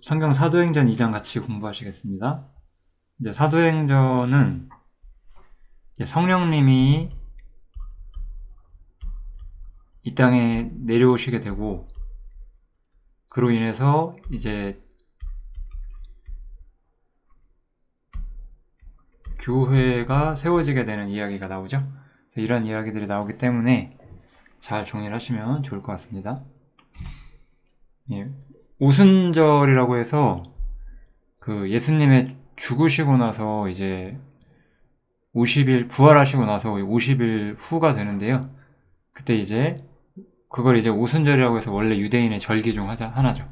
성경 사도행전 2장 같이 공부하시겠습니다. 이제 사도행전은 성령님이 이 땅에 내려오시게 되고, 그로 인해서 이제 교회가 세워지게 되는 이야기가 나오죠. 이런 이야기들이 나오기 때문에 잘 정리를 하시면 좋을 것 같습니다. 오순절이라고 해서 그 예수님의 죽으시고 나서 이제 50일 부활하시고 나서 50일 후가 되는데요. 그때 이제 그걸 이제 오순절이라고 해서 원래 유대인의 절기 중 하나죠.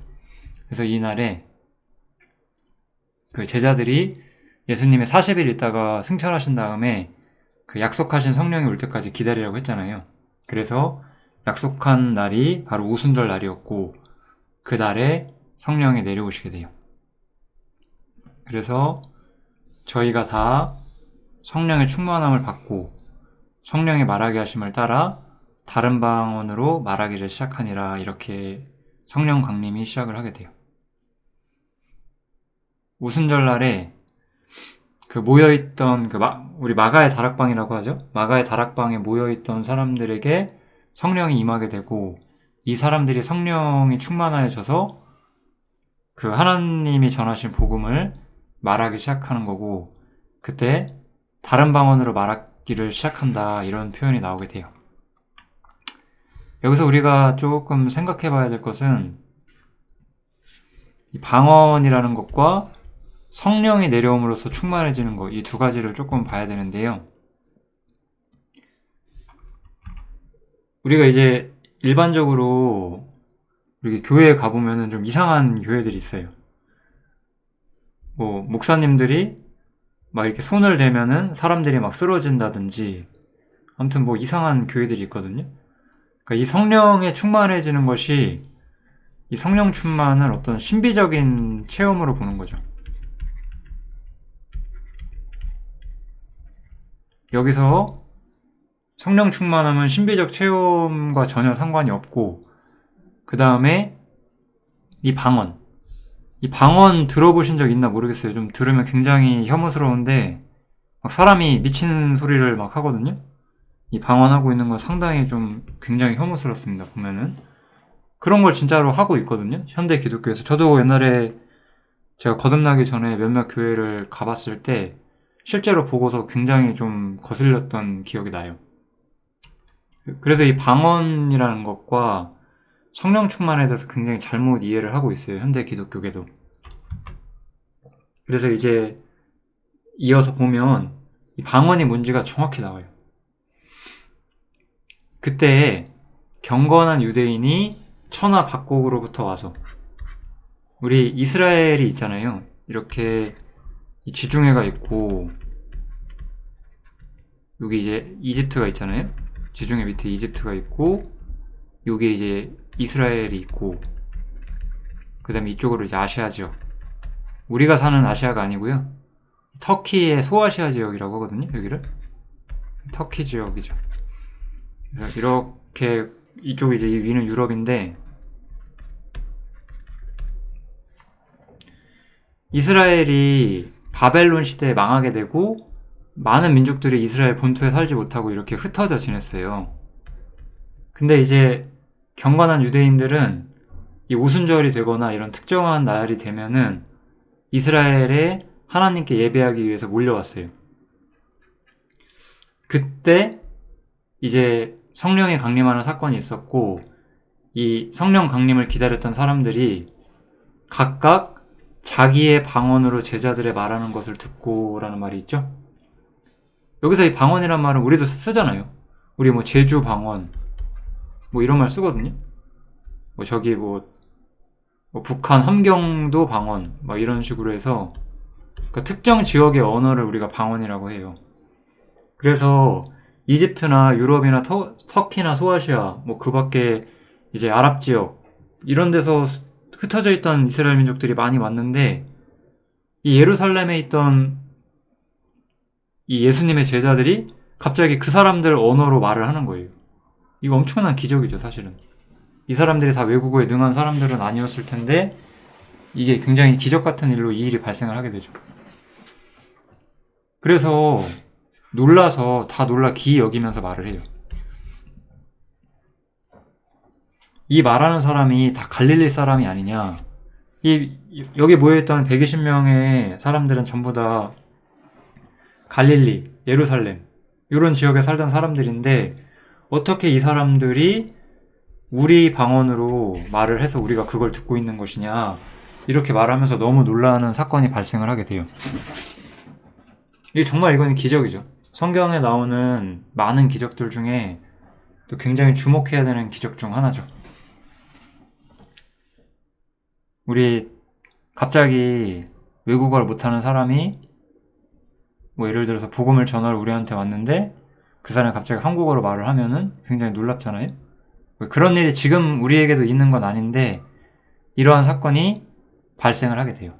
그래서 이날에 그 제자들이 예수님의 40일 있다가 승천하신 다음에 그 약속하신 성령이 올 때까지 기다리라고 했잖아요. 그래서 약속한 날이 바로 오순절 날이었고, 그 날에 성령이 내려오시게 돼요. 그래서 저희가 다 성령의 충만함을 받고 성령의 말하게 하심을 따라 다른 방언으로 말하기를 시작하니라, 이렇게 성령 강림이 시작을 하게 돼요. 오순절 날에 그 모여있던 우리 마가의 다락방이라고 하죠. 마가의 다락방에 모여있던 사람들에게 성령이 임하게 되고, 이 사람들이 성령이 충만하여져서 그 하나님이 전하신 복음을 말하기 시작하는 거고, 그때 다른 방언으로 말하기를 시작한다, 이런 표현이 나오게 돼요. 여기서 우리가 조금 생각해 봐야 될 것은 이 방언이라는 것과 성령이 내려옴으로써 충만해지는 것, 이 두 가지를 조금 봐야 되는데요. 우리가 이제 일반적으로 우리 교회에 가보면은 좀 이상한 교회들이 있어요. 목사님들이 막 이렇게 손을 대면은 사람들이 막 쓰러진다든지, 아무튼 이상한 교회들이 있거든요. 그러니까 이 성령에 충만해지는 것이, 이 성령 충만을 어떤 신비적인 체험으로 보는 거죠. 여기서 성령 충만함은 신비적 체험과 전혀 상관이 없고, 그 다음에 이 방언 들어보신 적 있나 모르겠어요. 좀 들으면 굉장히 혐오스러운데 막 사람이 미친 소리를 막 하거든요. 이 방언하고 있는 건 상당히 좀 굉장히 혐오스럽습니다. 보면은 그런 걸 진짜로 하고 있거든요. 현대 기독교에서. 저도 옛날에 제가 거듭나기 전에 몇몇 교회를 가봤을 때 실제로 보고서 굉장히 좀 거슬렸던 기억이 나요. 그래서 이 방언이라는 것과 성령 충만에 대해서 굉장히 잘못 이해를 하고 있어요. 현대 기독교계도. 그래서 이제 이어서 보면 이 방언이 뭔지가 정확히 나와요. 그때 경건한 유대인이 천하 각국으로부터 와서, 우리 이스라엘이 있잖아요. 이렇게 이 지중해가 있고, 여기 이제 이집트가 있잖아요. 지중해 밑에 이집트가 있고, 여기 이제 이스라엘이 있고, 그 다음에 이쪽으로 이제 아시아 지역, 우리가 사는 아시아가 아니고요, 터키의 소아시아 지역이라고 하거든요. 여기를 터키 지역이죠. 그래서 이렇게 이쪽이 이제 위는 유럽인데, 이스라엘이 바벨론 시대에 망하게 되고 많은 민족들이 이스라엘 본토에 살지 못하고 이렇게 흩어져 지냈어요. 근데 이제 경건한 유대인들은 이 오순절이 되거나 이런 특정한 날이 되면은 이스라엘에 하나님께 예배하기 위해서 몰려왔어요. 그때 이제 성령이 강림하는 사건이 있었고, 이 성령 강림을 기다렸던 사람들이 각각 자기의 방언으로 제자들의 말하는 것을 듣고라는 말이 있죠. 여기서 이 방언이란 말은 우리도 쓰잖아요. 우리 제주 방언 이런 말 쓰거든요. 저기 북한 함경도 방언 이런 식으로 해서, 그러니까 특정 지역의 언어를 우리가 방언이라고 해요. 그래서 이집트나 유럽이나 터키나 소아시아 그 밖에 이제 아랍 지역 이런 데서 흩어져 있던 이스라엘 민족들이 많이 왔는데, 이 예루살렘에 있던 이 예수님의 제자들이 갑자기 그 사람들 언어로 말을 하는 거예요. 이거 엄청난 기적이죠, 사실은. 이 사람들이 다 외국어에 능한 사람들은 아니었을 텐데 이게 굉장히 기적 같은 일로 이 일이 발생을 하게 되죠. 그래서 놀라서 다 놀라 기이 여기면서 말을 해요. 이 말하는 사람이 다 갈릴리 사람이 아니냐. 여기 모여있던 120명의 사람들은 전부 다 갈릴리, 예루살렘 이런 지역에 살던 사람들인데 어떻게 이 사람들이 우리 방언으로 말을 해서 우리가 그걸 듣고 있는 것이냐, 이렇게 말하면서 너무 놀라는 사건이 발생을 하게 돼요. 정말 이건 기적이죠. 성경에 나오는 많은 기적들 중에 또 굉장히 주목해야 되는 기적 중 하나죠. 우리 갑자기 외국어를 못하는 사람이 예를 들어서 복음을 전하러 우리한테 왔는데 그 사람이 갑자기 한국어로 말을 하면은 굉장히 놀랍잖아요. 그런 일이 지금 우리에게도 있는 건 아닌데 이러한 사건이 발생을 하게 돼요.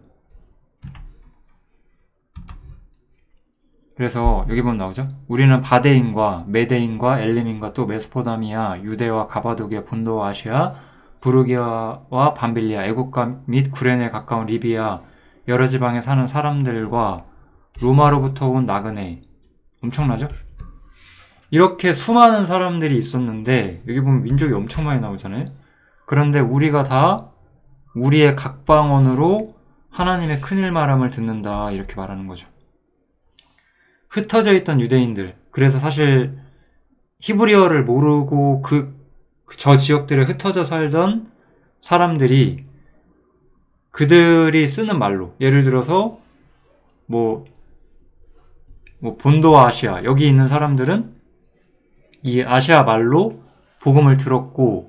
그래서 여기 보면 나오죠. 우리는 바데인과 메데인과 엘림인과 또 메소포타미아, 유대와 가바도기아, 본도와 아시아, 부르기아와 밤빌리아, 애국가 및 구레네에 가까운 리비아 여러 지방에 사는 사람들과 로마로부터 온 나그네, 엄청나죠? 이렇게 수많은 사람들이 있었는데 여기 보면 민족이 엄청 많이 나오잖아요. 그런데 우리가 다 우리의 각방언으로 하나님의 큰일 말함을 듣는다, 이렇게 말하는 거죠. 흩어져 있던 유대인들, 그래서 사실 히브리어를 모르고 저 지역들에 흩어져 살던 사람들이 그들이 쓰는 말로, 예를 들어서 본도와 아시아, 여기 있는 사람들은 이 아시아 말로 복음을 들었고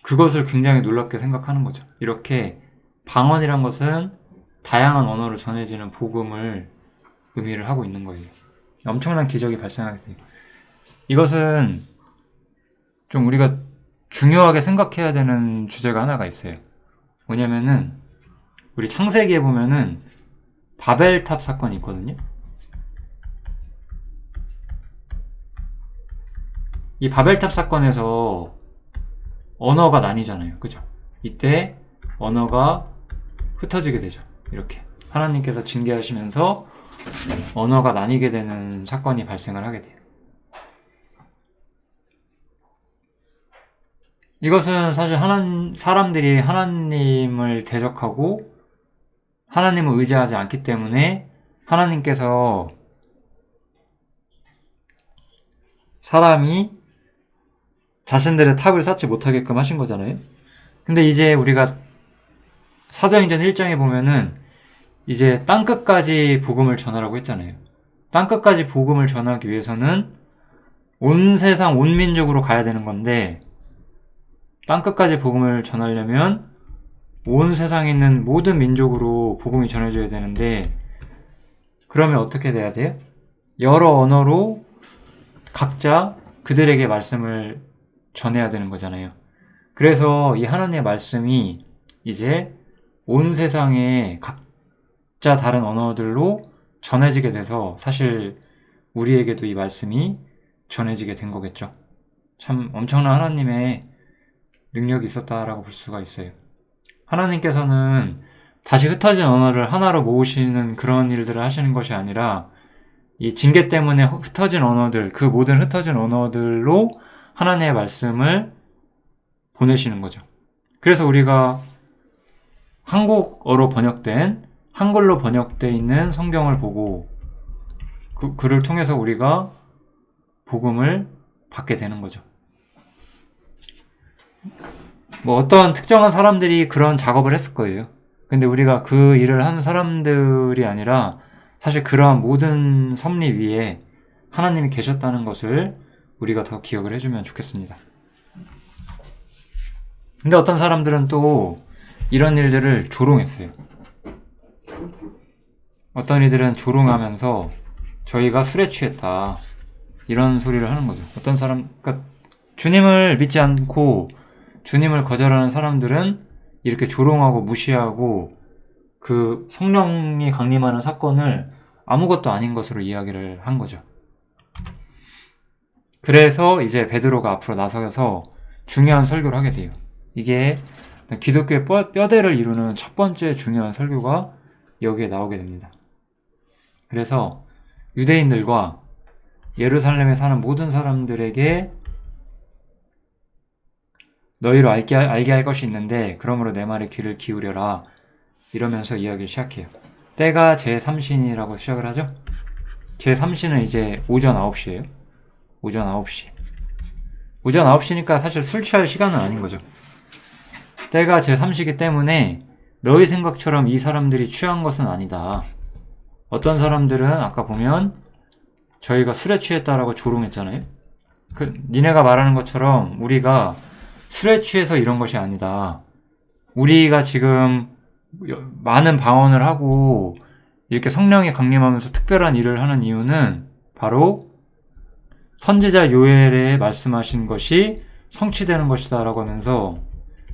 그것을 굉장히 놀랍게 생각하는 거죠. 이렇게 방언이란 것은 다양한 언어로 전해지는 복음을 의미를 하고 있는 거예요. 엄청난 기적이 발생하게 돼요. 이것은 좀 우리가 중요하게 생각해야 되는 주제가 하나가 있어요. 뭐냐면은 우리 창세기에 보면은 바벨탑 사건이 있거든요. 이 바벨탑 사건에서 언어가 나뉘잖아요. 그죠? 이때 언어가 흩어지게 되죠. 이렇게 하나님께서 징계하시면서 언어가 나뉘게 되는 사건이 발생을 하게 돼요. 이것은 사실 사람들이 하나님을 대적하고 하나님을 의지하지 않기 때문에 하나님께서 사람이 자신들의 탑을 쌓지 못하게끔 하신 거잖아요. 근데 이제 우리가 사도행전 1장에 보면은 이제 땅끝까지 복음을 전하라고 했잖아요. 땅끝까지 복음을 전하기 위해서는 온 세상 온 민족으로 가야 되는 건데, 땅끝까지 복음을 전하려면 온 세상에 있는 모든 민족으로 복음이 전해져야 되는데, 그러면 어떻게 돼야 돼요? 여러 언어로 각자 그들에게 말씀을 전해야 되는 거잖아요. 그래서 이 하나님의 말씀이 이제 온 세상에 각자 다른 언어들로 전해지게 돼서 사실 우리에게도 이 말씀이 전해지게 된 거겠죠. 참 엄청난 하나님의 능력이 있었다라고 볼 수가 있어요. 하나님께서는 다시 흩어진 언어를 하나로 모으시는 그런 일들을 하시는 것이 아니라 이 징계 때문에 흩어진 언어들, 그 모든 ht어진 언어들로 하나님의 말씀을 보내시는 거죠. 그래서 우리가 한국어로 번역된, 한글로 번역되어 있는 성경을 보고 그를 통해서 우리가 복음을 받게 되는 거죠. 어떤 특정한 사람들이 그런 작업을 했을 거예요. 근데 우리가 그 일을 하는 사람들이 아니라 사실 그러한 모든 섭리 위에 하나님이 계셨다는 것을 우리가 더 기억을 해주면 좋겠습니다. 근데 어떤 사람들은 또 이런 일들을 조롱했어요. 어떤 이들은 조롱하면서 저희가 술에 취했다, 이런 소리를 하는 거죠. 어떤 사람, 그러니까 주님을 믿지 않고 주님을 거절하는 사람들은 이렇게 조롱하고 무시하고 그 성령이 강림하는 사건을 아무것도 아닌 것으로 이야기를 한 거죠. 그래서 이제 베드로가 앞으로 나서서 중요한 설교를 하게 돼요. 이게 기독교의 뼈대를 이루는 첫 번째 중요한 설교가 여기에 나오게 됩니다. 그래서 유대인들과 예루살렘에 사는 모든 사람들에게 너희로 알게 할 것이 있는데 그러므로 내 말에 귀를 기울여라 이러면서 이야기를 시작해요. 때가 제3신이라고 시작을 하죠. 제3신은 이제 오전 9시예요. 오전 9시. 오전 9시니까 사실 술 취할 시간은 아닌 거죠. 때가 제3시기 때문에 너희 생각처럼 이 사람들이 취한 것은 아니다. 어떤 사람들은 아까 보면 저희가 술에 취했다라고 조롱했잖아요. 니네가 말하는 것처럼 우리가 술에 취해서 이런 것이 아니다. 우리가 지금 많은 방언을 하고 이렇게 성령이 강림하면서 특별한 일을 하는 이유는 바로 선지자 요엘에 말씀하신 것이 성취되는 것이다 라고 하면서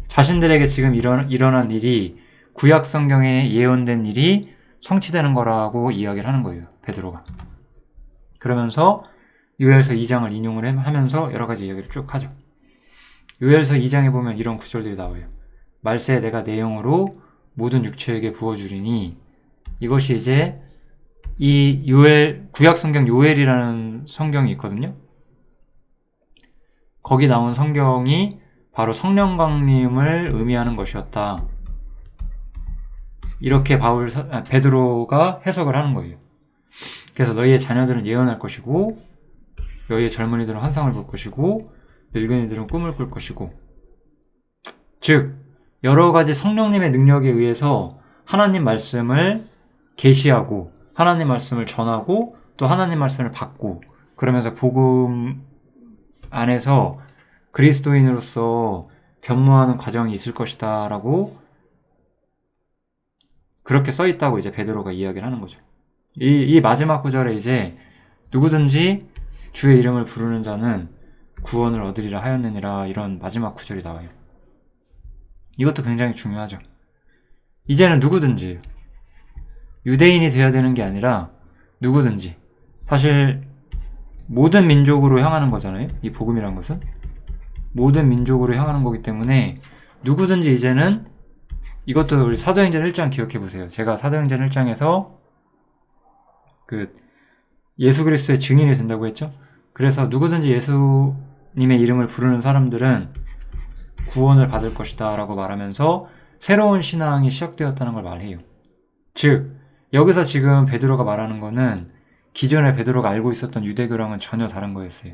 자신들에게 지금 일어난 일이 구약 성경에 예언된 일이 성취되는 거라고 이야기를 하는 거예요. 베드로가. 그러면서 요엘서 2장을 인용을 하면서 여러 가지 이야기를 쭉 하죠. 요엘서 2장에 보면 이런 구절들이 나와요. 말세에 내가 내 영으로 모든 육체에게 부어주리니 이것이 이제 이 구약 성경 요엘이라는 성경이 있거든요. 거기 나온 성경이 바로 성령 강림을 의미하는 것이었다. 이렇게 베드로가 해석을 하는 거예요. 그래서 너희의 자녀들은 예언할 것이고 너희의 젊은이들은 환상을 볼 것이고 늙은이들은 꿈을 꿀 것이고 즉 여러 가지 성령님의 능력에 의해서 하나님 말씀을 계시하고 하나님 말씀을 전하고 또 하나님 말씀을 받고 그러면서 복음 안에서 그리스도인으로서 변모하는 과정이 있을 것이다 라고 그렇게 써있다고 이제 베드로가 이야기를 하는 거죠. 이 마지막 구절에 이제 누구든지 주의 이름을 부르는 자는 구원을 얻으리라 하였느니라 이런 마지막 구절이 나와요. 이것도 굉장히 중요하죠. 이제는 누구든지 유대인이 되어야 되는 게 아니라 누구든지 사실 모든 민족으로 향하는 거잖아요. 이 복음이란 것은 모든 민족으로 향하는 거기 때문에 누구든지 이제는 이것도 우리 사도행전 1장 기억해 보세요. 제가 사도행전 1장에서 예수 그리스도의 증인이 된다고 했죠. 그래서 누구든지 예수님의 이름을 부르는 사람들은 구원을 받을 것이다 라고 말하면서 새로운 신앙이 시작되었다는 걸 말해요. 즉 여기서 지금 베드로가 말하는 거는 기존에 베드로가 알고 있었던 유대교랑은 전혀 다른 거였어요.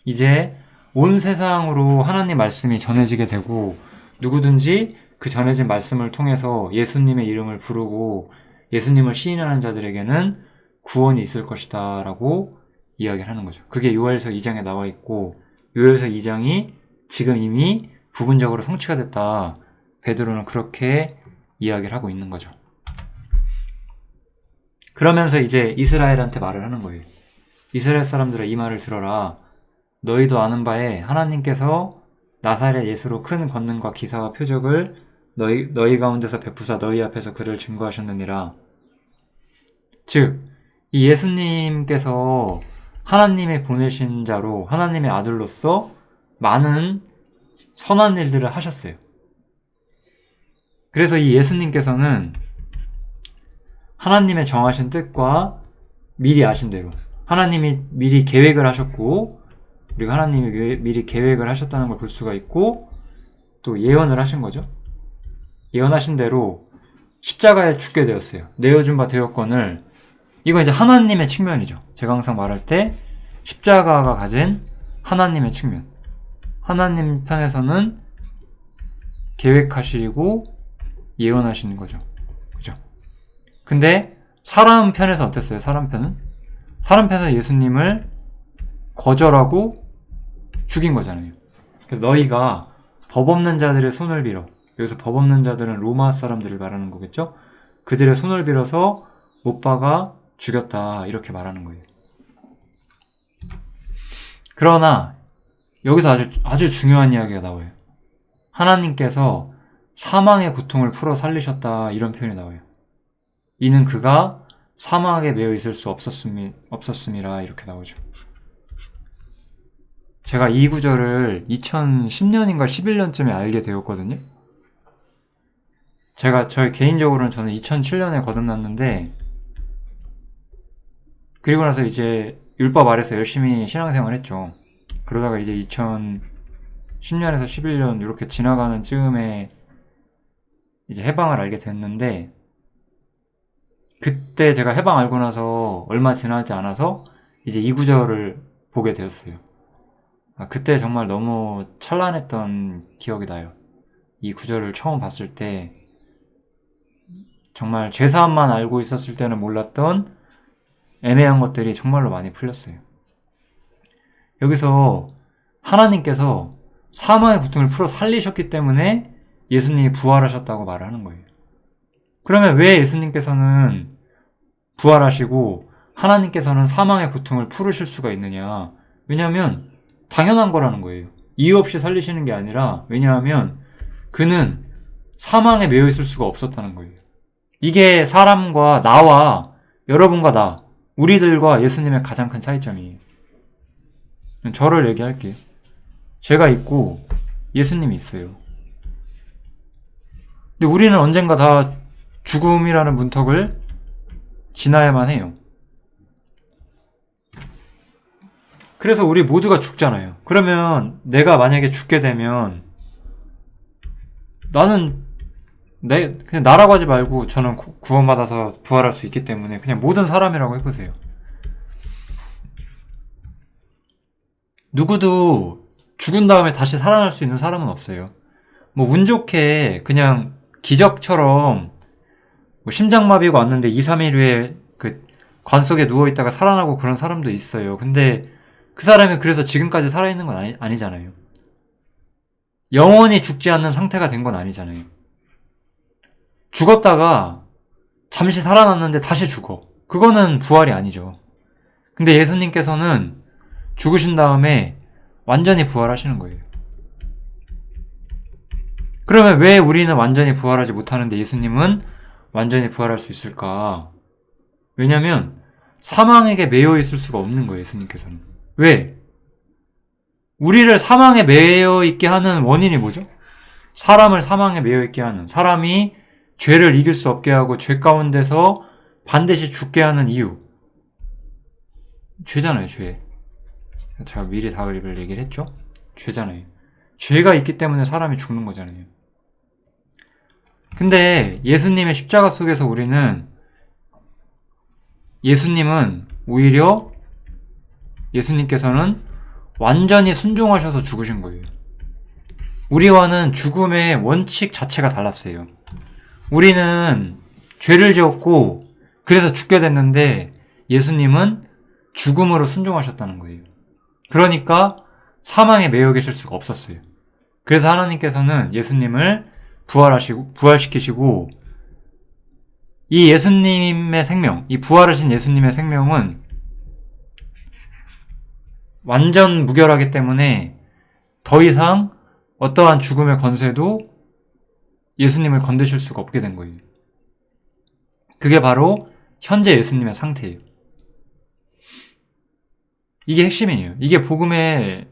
이제 온 세상으로 하나님 말씀이 전해지게 되고 누구든지 그 전해진 말씀을 통해서 예수님의 이름을 부르고 예수님을 시인하는 자들에게는 구원이 있을 것이다 라고 이야기를 하는 거죠. 그게 요엘서 2장에 나와 있고 요엘서 2장이 지금 이미 부분적으로 성취가 됐다. 베드로는 그렇게 이야기를 하고 있는 거죠. 그러면서 이제 이스라엘한테 말을 하는 거예요. 이스라엘 사람들아 이 말을 들어라. 너희도 아는 바에 하나님께서 나사렛 예수로 큰 권능과 기사와 표적을 너희 가운데서 베푸사 너희 앞에서 그를 증거하셨느니라. 즉, 이 예수님께서 하나님의 보내신 자로 하나님의 아들로서 많은 선한 일들을 하셨어요. 그래서 이 예수님께서는 하나님의 정하신 뜻과 미리 아신 대로 하나님이 미리 계획을 하셨고 그리고 하나님이 미리 계획을 하셨다는 걸 볼 수가 있고 또 예언을 하신 거죠. 예언하신 대로 십자가에 죽게 되었어요. 내어준 바 되었거늘 이건 이제 하나님의 측면이죠. 제가 항상 말할 때 십자가가 가진 하나님의 측면. 하나님 편에서는 계획하시고 예언하시는 거죠. 그죠? 근데 사람 편에서 어땠어요? 사람 편은? 사람 편에서 예수님을 거절하고 죽인 거잖아요. 그래서 너희가 법 없는 자들의 손을 빌어. 여기서 법 없는 자들은 로마 사람들을 말하는 거겠죠? 그들의 손을 빌어서 못 박아 죽였다. 이렇게 말하는 거예요. 그러나 여기서 아주 중요한 이야기가 나와요. 하나님께서 사망의 고통을 풀어 살리셨다. 이런 표현이 나와요. 이는 그가 사망에 매여 있을 수 없었음이라 이렇게 나오죠. 제가 이 구절을 2010년인가 11년쯤에 알게 되었거든요. 저희 개인적으로는 저는 2007년에 거듭났는데, 그리고 나서 이제 율법 아래서 열심히 신앙생활 했죠. 그러다가 이제 2010년에서 11년 이렇게 지나가는 즈음에 이제 해방을 알게 됐는데, 그때 제가 해방 알고 나서 얼마 지나지 않아서 이제 이 구절을 보게 되었어요. 그때 정말 너무 찬란했던 기억이 나요. 이 구절을 처음 봤을 때 정말 죄사함만 알고 있었을 때는 몰랐던 애매한 것들이 정말로 많이 풀렸어요. 여기서 하나님께서 사망의 고통을 풀어 살리셨기 때문에 예수님이 부활하셨다고 말을 하는 거예요. 그러면 왜 예수님께서는 부활하시고 하나님께서는 사망의 고통을 풀으실 수가 있느냐? 왜냐하면 당연한 거라는 거예요. 이유 없이 살리시는 게 아니라, 왜냐하면 그는 사망에 매여 있을 수가 없었다는 거예요. 이게 사람과 나와 여러분과 나, 우리들과 예수님의 가장 큰 차이점이에요. 저를 얘기할게요. 제가 있고 예수님이 있어요. 근데 우리는 언젠가 다 죽음이라는 문턱을 지나야만 해요. 그래서 우리 모두가 죽잖아요. 그러면 내가 만약에 죽게 되면 나는 그냥 나라고 하지 말고 저는 구원받아서 부활할 수 있기 때문에 그냥 모든 사람이라고 해보세요. 누구도 죽은 다음에 다시 살아날 수 있는 사람은 없어요. 뭐 운 좋게 그냥 기적처럼 뭐 심장마비가 왔는데 2, 3일 후에 그 관 속에 누워있다가 살아나고 그런 사람도 있어요. 근데 그 사람이 그래서 지금까지 살아있는 건 아니잖아요. 영원히 죽지 않는 상태가 된 건 아니잖아요. 죽었다가 잠시 살아났는데 다시 죽어. 그거는 부활이 아니죠. 근데 예수님께서는 죽으신 다음에 완전히 부활하시는 거예요. 그러면 왜 우리는 완전히 부활하지 못하는데 예수님은 완전히 부활할 수 있을까? 왜냐면 사망에게 매여 있을 수가 없는 거예요, 예수님께서는. 왜? 우리를 사망에 매여 있게 하는 원인이 뭐죠? 사람을 사망에 매여 있게 하는, 사람이 죄를 이길 수 없게 하고 죄 가운데서 반드시 죽게 하는 이유. 죄잖아요, 죄. 제가 미리 답을 얘기를 했죠? 죄잖아요. 죄가 있기 때문에 사람이 죽는 거잖아요. 근데 예수님의 십자가 속에서 우리는, 오히려 예수님께서는 완전히 순종하셔서 죽으신 거예요. 우리와는 죽음의 원칙 자체가 달랐어요. 우리는 죄를 지었고 그래서 죽게 됐는데 예수님은 죽음으로 순종하셨다는 거예요. 그러니까 사망에 매여 계실 수가 없었어요. 그래서 하나님께서는 예수님을 부활시키시고, 이 예수님의 생명, 이 부활하신 예수님의 생명은 완전 무결하기 때문에 더 이상 어떠한 죽음의 권세도 예수님을 건드실 수가 없게 된 거예요. 그게 바로 현재 예수님의 상태예요. 이게 핵심이에요. 이게 복음의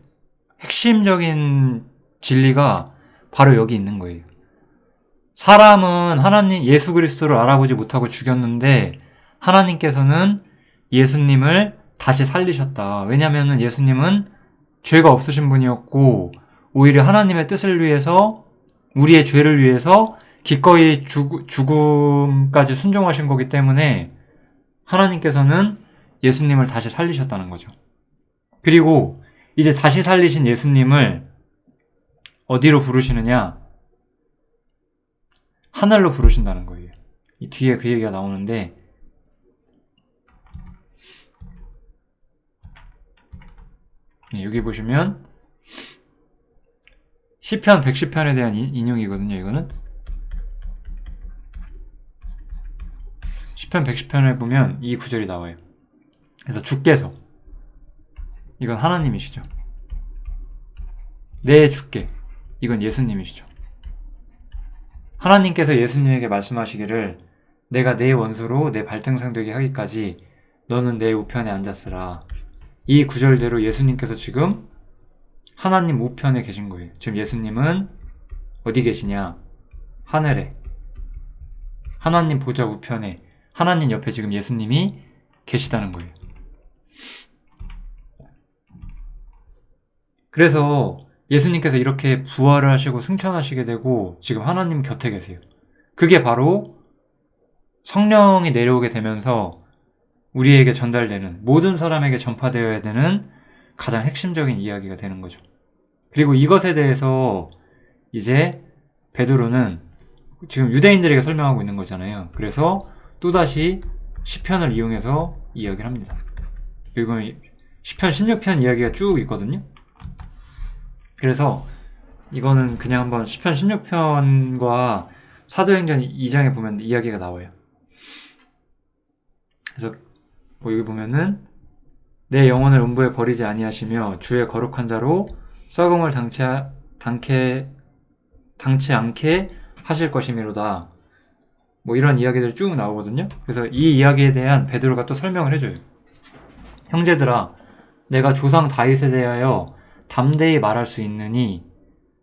핵심적인 진리가 바로 여기 있는 거예요. 사람은 하나님 예수 그리스도를 알아보지 못하고 죽였는데 하나님께서는 예수님을 다시 살리셨다. 왜냐하면 예수님은 죄가 없으신 분이었고 오히려 하나님의 뜻을 위해서, 우리의 죄를 위해서 기꺼이 죽음까지 순종하신 거기 때문에 하나님께서는 예수님을 다시 살리셨다는 거죠. 그리고 이제 다시 살리신 예수님을 어디로 부르시느냐? 하늘로 부르신다는 거예요. 이 뒤에 그 얘기가 나오는데, 여기 보시면 시편 110편에 대한 인용이거든요. 이거는 시편 110편에 보면 이 구절이 나와요. 그래서 주께서, 이건 하나님이시죠. 내 주께, 이건 예수님이시죠. 하나님께서 예수님에게 말씀하시기를 내가 내 원수로 내 발등상 되게 하기까지 너는 내 우편에 앉았으라. 이 구절대로 예수님께서 지금 하나님 우편에 계신 거예요. 지금 예수님은 어디 계시냐? 하늘에. 하나님 보좌 우편에, 하나님 옆에 지금 예수님이 계시다는 거예요. 그래서 예수님께서 이렇게 부활을 하시고 승천하시게 되고 지금 하나님 곁에 계세요. 그게 바로 성령이 내려오게 되면서 우리에게 전달되는, 모든 사람에게 전파되어야 되는 가장 핵심적인 이야기가 되는 거죠. 그리고 이것에 대해서 이제 베드로는 지금 유대인들에게 설명하고 있는 거잖아요. 그래서 또다시 시편을 이용해서 이야기를 합니다. 여기 시편 16편 이야기가 쭉 있거든요. 그래서 이거는 그냥 한번 시편 16편과 사도행전 2장에 보면 이야기가 나와요. 그래서 뭐 여기 보면은 내 영혼을 음부에 버리지 아니하시며 주의 거룩한 자로 썩음을 당치 않게 하실 것이미로다. 뭐 이런 이야기들이 쭉 나오거든요. 그래서 이 이야기에 대한 베드로가 또 설명을 해줘요. 형제들아, 내가 조상 다윗에 대하여 담대히 말할 수 있느니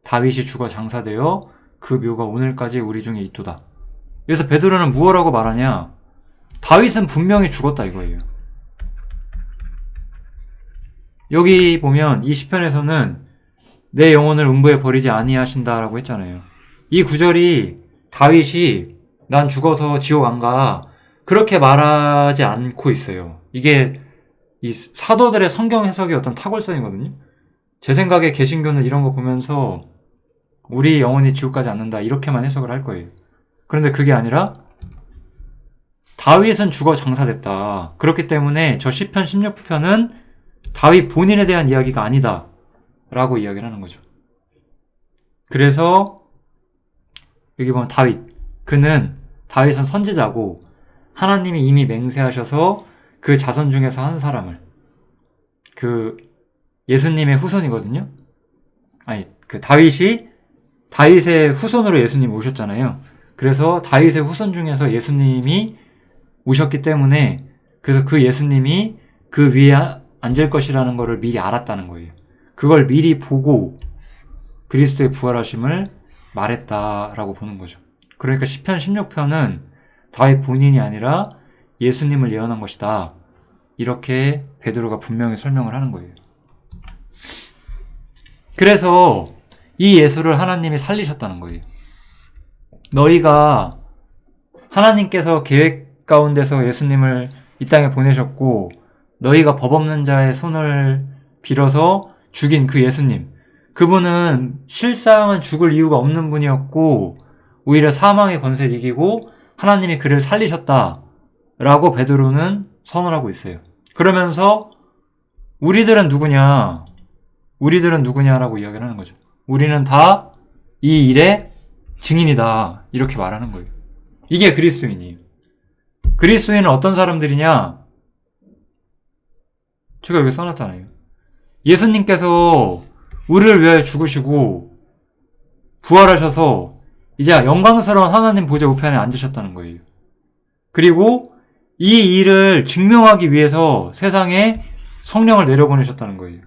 다윗이 죽어 장사되어 그 묘가 오늘까지 우리 중에 있도다. 그래서 베드로는 무엇라고 말하냐? 다윗은 분명히 죽었다 이거예요. 여기 보면 이 시편에서는 내 영혼을 음부에 버리지 아니하신다라고 했잖아요. 이 구절이 다윗이 난 죽어서 지옥 안 가 그렇게 말하지 않고 있어요. 이게 이 사도들의 성경 해석의 어떤 탁월성이거든요. 제 생각에 개신교는 이런 거 보면서 우리 영혼이 지옥 가지 않는다 이렇게만 해석을 할 거예요. 그런데 그게 아니라 다윗은 죽어 장사됐다. 그렇기 때문에 저 시편 16편은 다윗 본인에 대한 이야기가 아니다 라고 이야기를 하는 거죠. 그래서 여기 보면 다윗은 선지자고 하나님이 이미 맹세하셔서 그 자손 중에서 한 사람을, 그 예수님의 후손이거든요. 다윗이 다윗의 후손으로 예수님이 오셨잖아요. 그래서 다윗의 후손 중에서 예수님이 오셨기 때문에 그래서 그 예수님이 그 위에 앉을 것이라는 것을 미리 알았다는 거예요. 그걸 미리 보고 그리스도의 부활하심을 말했다라고 보는 거죠. 그러니까 시편 16편은 다윗 본인이 아니라 예수님을 예언한 것이다. 이렇게 베드로가 분명히 설명을 하는 거예요. 그래서 이 예수를 하나님이 살리셨다는 거예요. 너희가 하나님께서 계획 가운데서 예수님을 이 땅에 보내셨고 너희가 법 없는 자의 손을 빌어서 죽인 그 예수님, 그분은 실상은 죽을 이유가 없는 분이었고 오히려 사망의 권세를 이기고 하나님이 그를 살리셨다라고 베드로는 선언하고 있어요. 그러면서 우리들은 누구냐라고 이야기를 하는 거죠. 우리는 다 이 일의 증인이다 이렇게 말하는 거예요. 이게 그리스도인이에요. 그리스도인은 어떤 사람들이냐? 제가 여기 써놨잖아요. 예수님께서 우리를 위하여 죽으시고 부활하셔서 이제 영광스러운 하나님 보좌 우편에 앉으셨다는 거예요. 그리고 이 일을 증명하기 위해서 세상에 성령을 내려보내셨다는 거예요.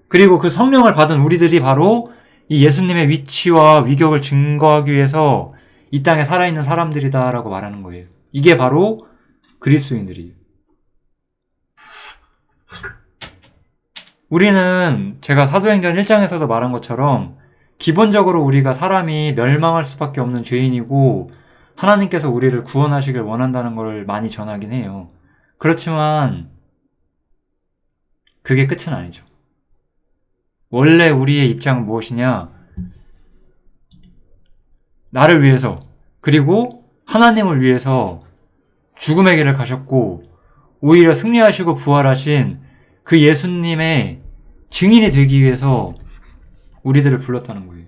그리고 그 성령을 받은 우리들이 바로 이 예수님의 위치와 위격을 증거하기 위해서 이 땅에 살아있는 사람들이다라고 말하는 거예요. 이게 바로 그리스도인들이에요. 우리는 제가 사도행전 1장에서도 말한 것처럼 기본적으로 우리가 사람이 멸망할 수밖에 없는 죄인이고 하나님께서 우리를 구원하시길 원한다는 걸 많이 전하긴 해요. 그렇지만 그게 끝은 아니죠. 원래 우리의 입장은 무엇이냐? 나를 위해서 그리고 하나님을 위해서 죽음의 길을 가셨고 오히려 승리하시고 부활하신 그 예수님의 증인이 되기 위해서 우리들을 불렀다는 거예요.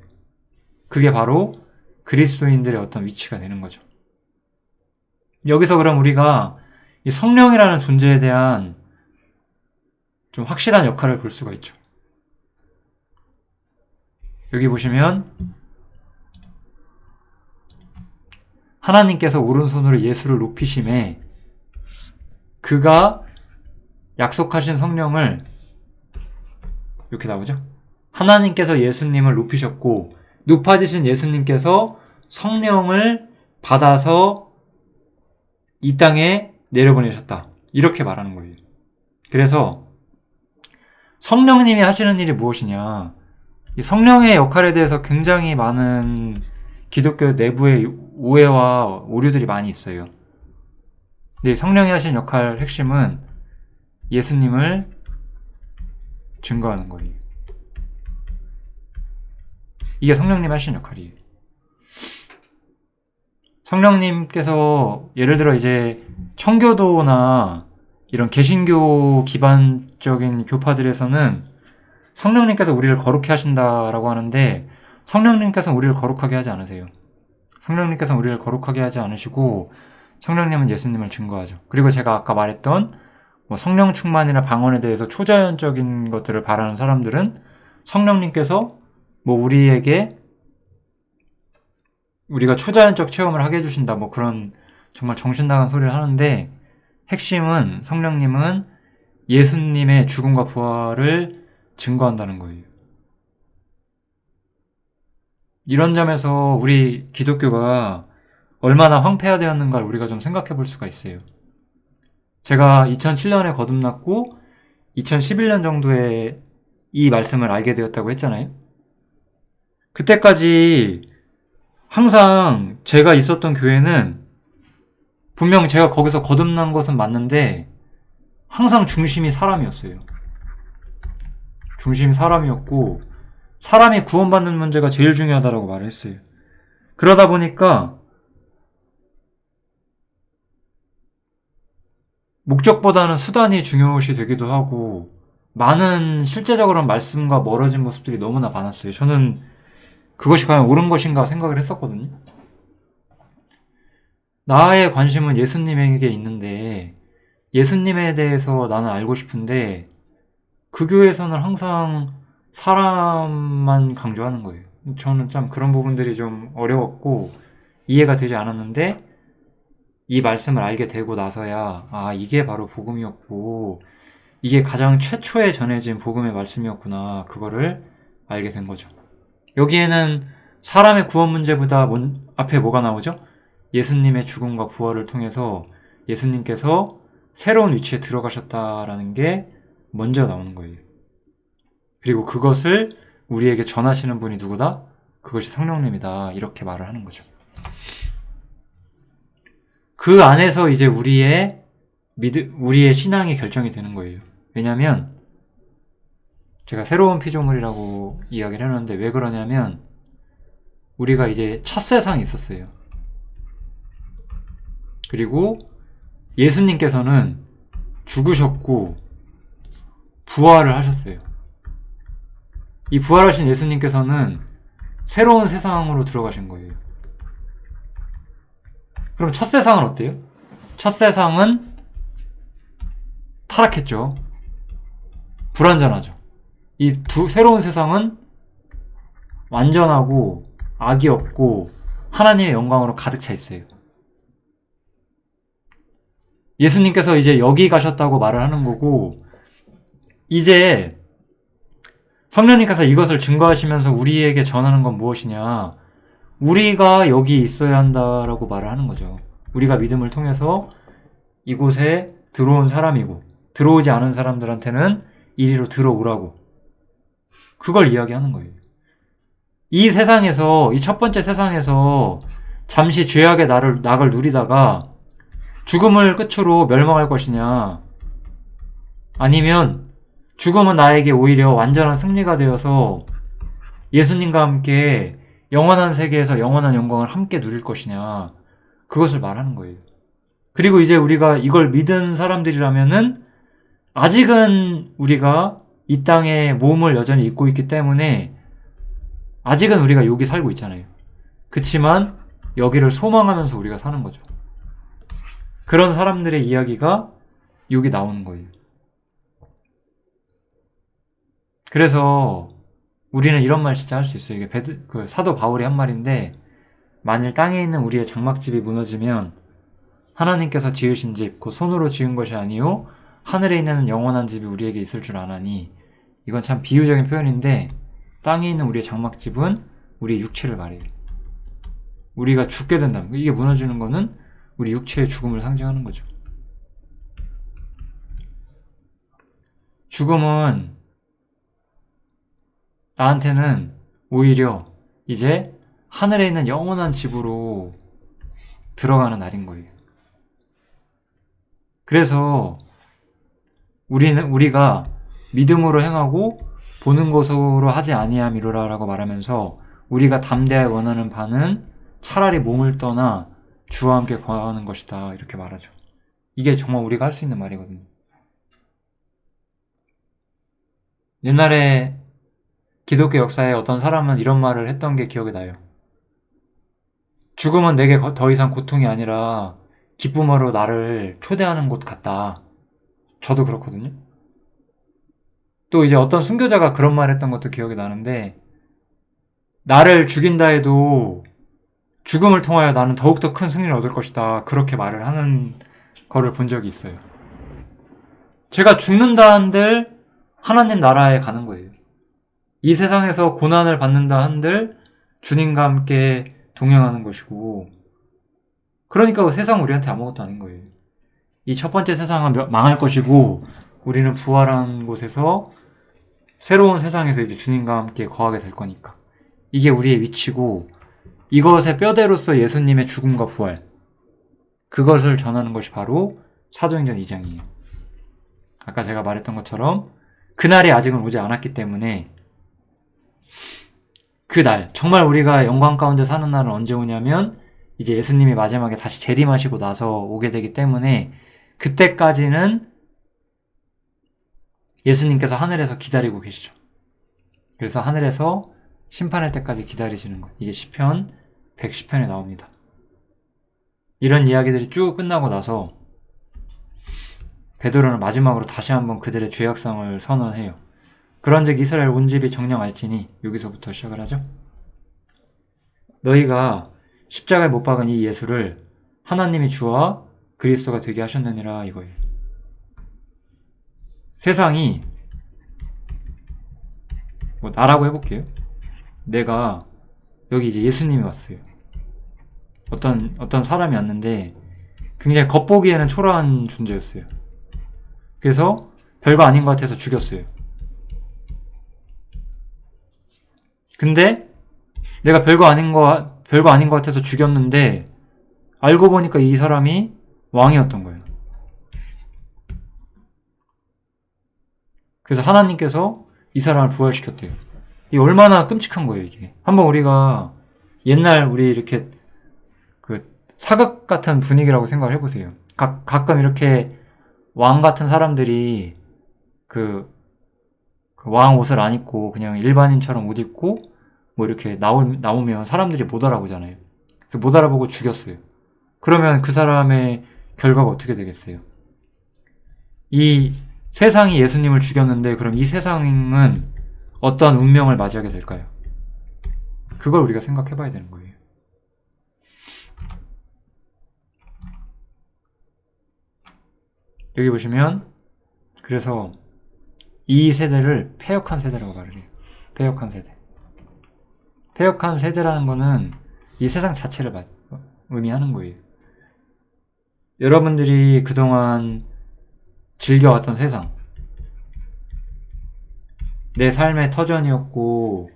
그게 바로 그리스도인들의 어떤 위치가 되는 거죠. 여기서 그럼 우리가 이 성령이라는 존재에 대한 좀 확실한 역할을 볼 수가 있죠. 여기 보시면 하나님께서 오른손으로 예수를 높이심에 그가 약속하신 성령을 이렇게 나오죠. 하나님께서 예수님을 높이셨고 높아지신 예수님께서 성령을 받아서 이 땅에 내려보내셨다. 이렇게 말하는 거예요. 그래서 성령님이 하시는 일이 무엇이냐? 이 성령의 역할에 대해서 굉장히 많은 기독교 내부의 오해와 오류들이 많이 있어요. 근데 성령이 하시는 역할 핵심은 예수님을 증거하는 거예요. 이게 성령님 하시는 역할이에요. 성령님께서 예를 들어 이제 청교도나 이런 개신교 기반적인 교파들에서는 성령님께서 우리를 거룩해 하신다라고 하는데 성령님께서는 우리를 거룩하게 하지 않으세요. 성령님께서는 우리를 거룩하게 하지 않으시고 성령님은 예수님을 증거하죠. 그리고 제가 아까 말했던 뭐 성령 충만이나 방언에 대해서 초자연적인 것들을 바라는 사람들은 성령님께서 뭐 우리가 초자연적 체험을 하게 해주신다 뭐 그런 정말 정신 나간 소리를 하는데 핵심은 성령님은 예수님의 죽음과 부활을 증거한다는 거예요. 이런 점에서 우리 기독교가 얼마나 황폐화되었는가를 우리가 좀 생각해 볼 수가 있어요. 제가 2007년에 거듭났고 2011년 정도에 이 말씀을 알게 되었다고 했잖아요. 그때까지 항상 제가 있었던 교회는 분명 제가 거기서 거듭난 것은 맞는데 항상 중심이 사람이었어요. 중심이 사람이었고 사람이 구원받는 문제가 제일 중요하다고 말을 했어요. 그러다 보니까 목적보다는 수단이 중요시 되기도 하고 많은 실제적으로는 말씀과 멀어진 모습들이 너무나 많았어요. 저는 그것이 과연 옳은 것인가 생각을 했었거든요. 나의 관심은 예수님에게 있는데 예수님에 대해서 나는 알고 싶은데 그 교회에서는 항상 사람만 강조하는 거예요. 저는 참 그런 부분들이 좀 어려웠고 이해가 되지 않았는데 이 말씀을 알게 되고 나서야 이게 바로 복음이었고 이게 가장 최초에 전해진 복음의 말씀이었구나 그거를 알게 된 거죠. 여기에는 사람의 구원 문제보다 앞에 뭐가 나오죠? 예수님의 죽음과 부활을 통해서 예수님께서 새로운 위치에 들어가셨다라는 게 먼저 나오는 거예요. 그리고 그것을 우리에게 전하시는 분이 누구다? 그것이 성령님이다. 이렇게 말을 하는 거죠. 그 안에서 이제 우리의 신앙이 결정이 되는 거예요. 왜냐하면 제가 새로운 피조물이라고 이야기를 해놨는데 왜 그러냐면 우리가 이제 첫 세상이 있었어요. 그리고 예수님께서는 죽으셨고 부활을 하셨어요. 이 부활하신 예수님께서는 새로운 세상으로 들어가신 거예요. 그럼 첫 세상은 어때요? 첫 세상은 타락했죠. 불완전하죠. 이 새로운 세상은 완전하고 악이 없고 하나님의 영광으로 가득 차 있어요. 예수님께서 이제 여기 가셨다고 말을 하는 거고 이제 성령님께서 이것을 증거하시면서 우리에게 전하는 건 무엇이냐? 우리가 여기 있어야 한다라고 말을 하는 거죠. 우리가 믿음을 통해서 이곳에 들어온 사람이고 들어오지 않은 사람들한테는 이리로 들어오라고 그걸 이야기하는 거예요. 이 세상에서 이 첫 번째 세상에서 잠시 죄악의 낙을 누리다가 죽음을 끝으로 멸망할 것이냐 아니면 죽음은 나에게 오히려 완전한 승리가 되어서 예수님과 함께 영원한 세계에서 영원한 영광을 함께 누릴 것이냐 그것을 말하는 거예요. 그리고 이제 우리가 이걸 믿은 사람들이라면은 아직은 우리가 이 땅에 몸을 여전히 입고 있기 때문에 아직은 우리가 여기 살고 있잖아요. 그치만 여기를 소망하면서 우리가 사는 거죠. 그런 사람들의 이야기가 여기 나오는 거예요. 그래서 우리는 이런 말 진짜 할 수 있어요. 이게 사도 바울이 한 말인데 만일 땅에 있는 우리의 장막집이 무너지면 하나님께서 지으신 집, 그 손으로 지은 것이 아니요 하늘에 있는 영원한 집이 우리에게 있을 줄 아나니 이건 참 비유적인 표현인데 땅에 있는 우리의 장막집은 우리의 육체를 말해요. 우리가 죽게 된다면 이게 무너지는 거는 우리 육체의 죽음을 상징하는 거죠. 죽음은 나한테는 오히려 이제 하늘에 있는 영원한 집으로 들어가는 날인 거예요. 그래서 우리가 믿음으로 행하고 보는 것으로 하지 아니함이로라라고 말하면서 우리가 담대하여 원하는 바는 차라리 몸을 떠나 주와 함께 거하는 것이다 이렇게 말하죠. 이게 정말 우리가 할 수 있는 말이거든요. 옛날에 기독교 역사에 어떤 사람은 이런 말을 했던 게 기억이 나요. 죽음은 내게 더 이상 고통이 아니라 기쁨으로 나를 초대하는 곳 같다. 저도 그렇거든요. 또 이제 어떤 순교자가 그런 말 했던 것도 기억이 나는데, 나를 죽인다 해도 죽음을 통하여 나는 더욱더 큰 승리를 얻을 것이다. 그렇게 말을 하는 거를 본 적이 있어요. 제가 죽는다 한들 하나님 나라에 가는 거예요. 이 세상에서 고난을 받는다 한들 주님과 함께 동행하는 것이고, 그러니까 그 세상은 우리한테 아무것도 아닌 거예요. 이 첫 번째 세상은 망할 것이고 우리는 부활한 곳에서 새로운 세상에서 이제 주님과 함께 거하게 될 거니까. 이게 우리의 위치고, 이것의 뼈대로서 예수님의 죽음과 부활, 그것을 전하는 것이 바로 사도행전 2장이에요. 아까 제가 말했던 것처럼 그날이 아직은 오지 않았기 때문에, 그날 정말 우리가 영광 가운데 사는 날은 언제 오냐면 이제 예수님이 마지막에 다시 재림하시고 나서 오게 되기 때문에, 그때까지는 예수님께서 하늘에서 기다리고 계시죠. 그래서 하늘에서 심판할 때까지 기다리시는 것, 이게 시편 110편에 나옵니다. 이런 이야기들이 쭉 끝나고 나서 베드로는 마지막으로 다시 한번 그들의 죄악성을 선언해요. 그런즉 이스라엘 온 집이 정령할지니, 여기서부터 시작을 하죠. 너희가 십자가에 못 박은 이 예수를 하나님이 주와 그리스도가 되게 하셨느니라, 이거예요. 세상이, 나라고 해볼게요. 내가 여기 이제 예수님이 왔어요. 어떤 사람이 왔는데 굉장히 겉보기에는 초라한 존재였어요. 그래서 별거 아닌 것 같아서 죽였어요. 근데 내가 별거 아닌 것 같아서 죽였는데 알고 보니까 이 사람이 왕이었던 거예요. 그래서 하나님께서 이 사람을 부활시켰대요. 이게 얼마나 끔찍한 거예요, 이게. 한번 우리가 옛날 우리 이렇게 그 사극 같은 분위기라고 생각을 해보세요. 가끔 이렇게 왕 같은 사람들이 그 왕 옷을 안 입고 그냥 일반인처럼 옷 입고 뭐 이렇게 나오면 사람들이 못 알아보잖아요. 그래서 못 알아보고 죽였어요. 그러면 그 사람의 결과가 어떻게 되겠어요? 이 세상이 예수님을 죽였는데 그럼 이 세상은 어떤 운명을 맞이하게 될까요? 그걸 우리가 생각해 봐야 되는 거예요. 여기 보시면, 그래서 이 세대를 패역한 세대라고 말을 해요. 패역한 세대. 패역한 세대라는 거는 이 세상 자체를 의미하는 거예요. 여러분들이 그동안 즐겨왔던 세상, 내 삶의 터전이었고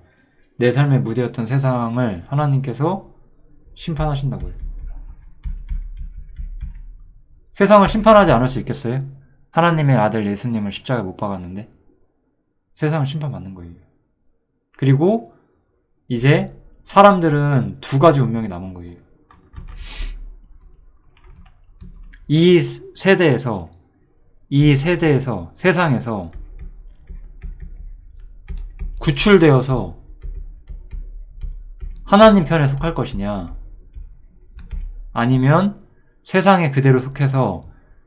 내 삶의 무대였던 세상을 하나님께서 심판하신다고요. 세상을 심판하지 않을 수 있겠어요? 하나님의 아들 예수님을 십자가에 못 박았는데 세상을 심판받는 거예요. 그리고 이제 사람들은 두 가지 운명이 남은 거예요. 이 세대에서 세상에서 구출되어서 하나님 편에 속할 것이냐, 아니면 세상에 그대로 속해서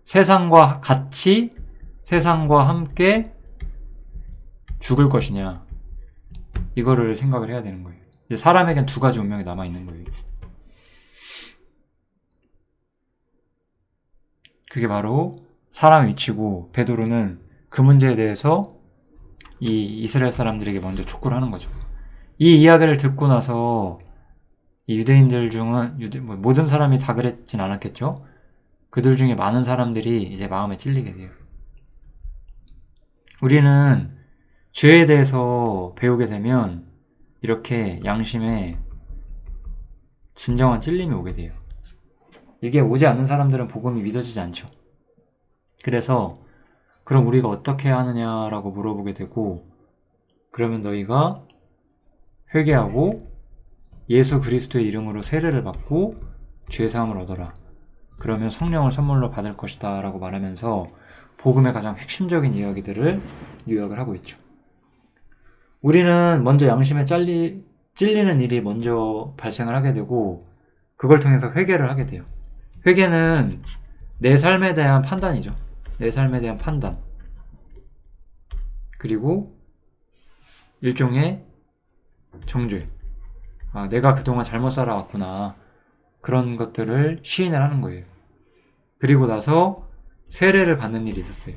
세상과 같이, 세상과 함께 죽을 것이냐, 이거를 생각을 해야 되는 거예요. 이제 사람에겐 두 가지 운명이 남아있는 거예요. 그게 바로 사람의 위치고, 베드로는 그 문제에 대해서 이 이스라엘 사람들에게 먼저 촉구를 하는 거죠. 이 이야기를 듣고 나서 이 유대인들 중은 모든 사람이 다 그랬진 않았겠죠. 그들 중에 많은 사람들이 이제 마음에 찔리게 돼요. 우리는 죄에 대해서 배우게 되면 이렇게 양심에 진정한 찔림이 오게 돼요. 이게 오지 않는 사람들은 복음이 믿어지지 않죠. 그래서 그럼 우리가 어떻게 해야 하느냐라고 물어보게 되고, 그러면 너희가 회개하고 예수 그리스도의 이름으로 세례를 받고 죄사함을 얻어라. 그러면 성령을 선물로 받을 것이다 라고 말하면서 복음의 가장 핵심적인 이야기들을 요약을 하고 있죠. 우리는 먼저 양심에 찔리는 일이 먼저 발생을 하게 되고, 그걸 통해서 회개를 하게 돼요. 회개는 내 삶에 대한 판단이죠. 내 삶에 대한 판단. 그리고 일종의 정죄. 내가 그동안 잘못 살아왔구나. 그런 것들을 시인을 하는 거예요. 그리고 나서 세례를 받는 일이 있었어요.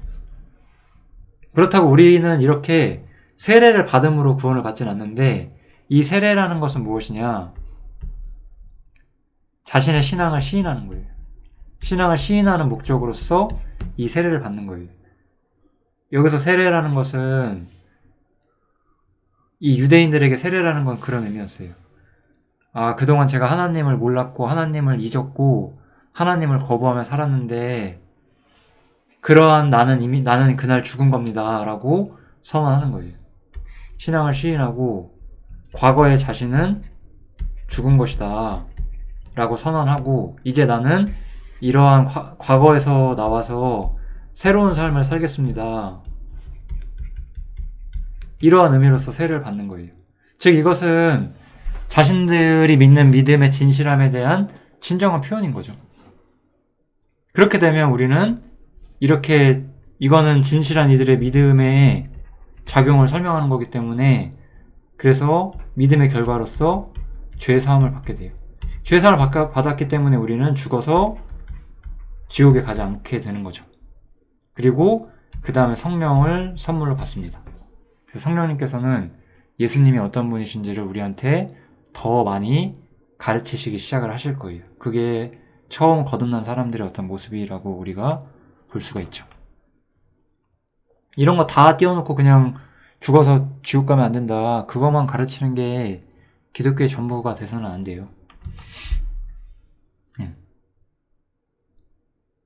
그렇다고 우리는 이렇게 세례를 받음으로 구원을 받진 않는데, 이 세례라는 것은 무엇이냐? 자신의 신앙을 시인하는 거예요. 신앙을 시인하는 목적으로서 이 세례를 받는 거예요. 여기서 세례라는 것은 이 유대인들에게 세례라는 건 그런 의미였어요. 그동안 제가 하나님을 몰랐고 하나님을 잊었고 하나님을 거부하며 살았는데 그러한 나는 그날 죽은 겁니다 라고 선언하는 거예요. 신앙을 시인하고 과거의 자신은 죽은 것이다 라고 선언하고, 이제 나는 이러한 과거에서 나와서 새로운 삶을 살겠습니다. 이러한 의미로서 세례를 받는 거예요. 즉 이것은 자신들이 믿는 믿음의 진실함에 대한 진정한 표현인 거죠. 그렇게 되면 우리는 이거는 진실한 이들의 믿음의 작용을 설명하는 거기 때문에, 그래서 믿음의 결과로서 죄사함을 받게 돼요. 죄사함을 받았기 때문에 우리는 죽어서 지옥에 가지 않게 되는 거죠. 그리고 그 다음에 성령을 선물로 받습니다. 성령님께서는 예수님이 어떤 분이신지를 우리한테 더 많이 가르치시기 시작을 하실 거예요. 그게 처음 거듭난 사람들의 어떤 모습이라고 우리가 볼 수가 있죠. 이런 거 다 띄워놓고 그냥 죽어서 지옥 가면 안 된다, 그것만 가르치는 게 기독교의 전부가 돼서는 안 돼요.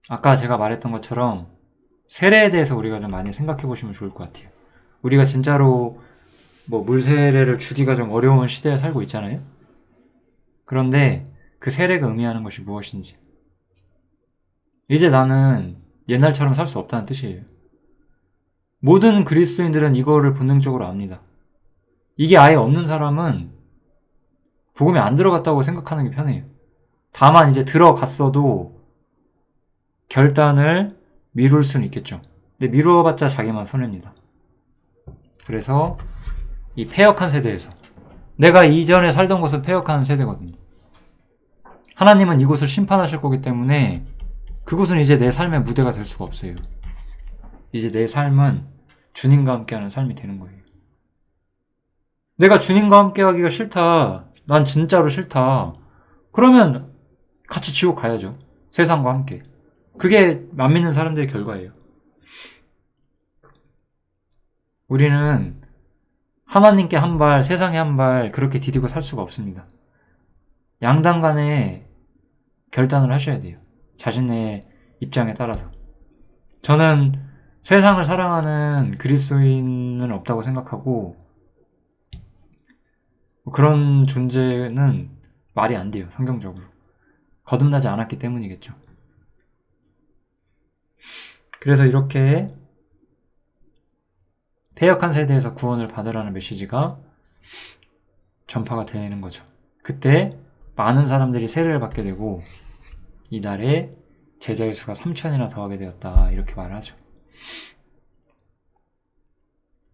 아까 제가 말했던 것처럼 세례에 대해서 우리가 좀 많이 생각해 보시면 좋을 것 같아요. 우리가 진짜로 물세례를 주기가 좀 어려운 시대에 살고 있잖아요. 그런데 그 세례가 의미하는 것이 무엇인지, 이제 나는 옛날처럼 살 수 없다는 뜻이에요. 모든 그리스도인들은 이거를 본능적으로 압니다. 이게 아예 없는 사람은 복음에 안 들어갔다고 생각하는 게 편해요. 다만 이제 들어갔어도 결단을 미룰 수는 있겠죠. 근데 미루어봤자 자기만 손해입니다. 그래서 이 패역한 세대에서, 내가 이전에 살던 곳은 패역한 세대거든요. 하나님은 이곳을 심판하실 거기 때문에 그곳은 이제 내 삶의 무대가 될 수가 없어요. 이제 내 삶은 주님과 함께하는 삶이 되는 거예요. 내가 주님과 함께하기가 싫다, 난 진짜로 싫다, 그러면 같이 지옥 가야죠. 세상과 함께. 그게 안 믿는 사람들의 결과예요. 우리는 하나님께 한 발, 세상에 한 발 그렇게 디디고 살 수가 없습니다. 양당 간에 결단을 하셔야 돼요. 자신의 입장에 따라서. 저는 세상을 사랑하는 그리스도인은 없다고 생각하고, 그런 존재는 말이 안 돼요. 성경적으로. 거듭나지 않았기 때문이겠죠. 그래서 이렇게 패역한 세대에서 구원을 받으라는 메시지가 전파가 되는 거죠. 그때 많은 사람들이 세례를 받게 되고 이날에 제자의 수가 3,000이나 더하게 되었다, 이렇게 말을 하죠.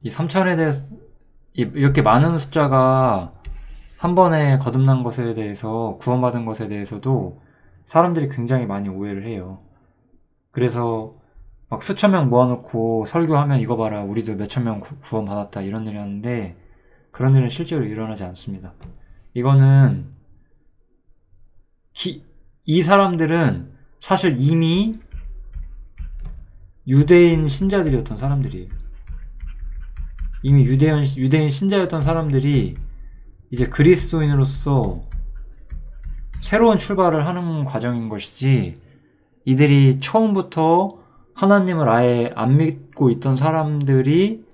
이 3,000에 대해서, 이렇게 많은 숫자가 한 번에 거듭난 것에 대해서, 구원받은 것에 대해서도 사람들이 굉장히 많이 오해를 해요. 그래서 막 수천 명 모아놓고 설교하면 이거 봐라, 우리도 몇천 명 구원받았다, 이런 일을 하는데 그런 일은 실제로 일어나지 않습니다. 이거는 이 사람들은 사실 이미 유대인 신자들이었던 사람들이에요. 이미 유대인 신자였던 사람들이 이제 그리스도인으로서 새로운 출발을 하는 과정인 것이지, 이들이 처음부터 하나님을 아예 안 믿고 있던 사람들이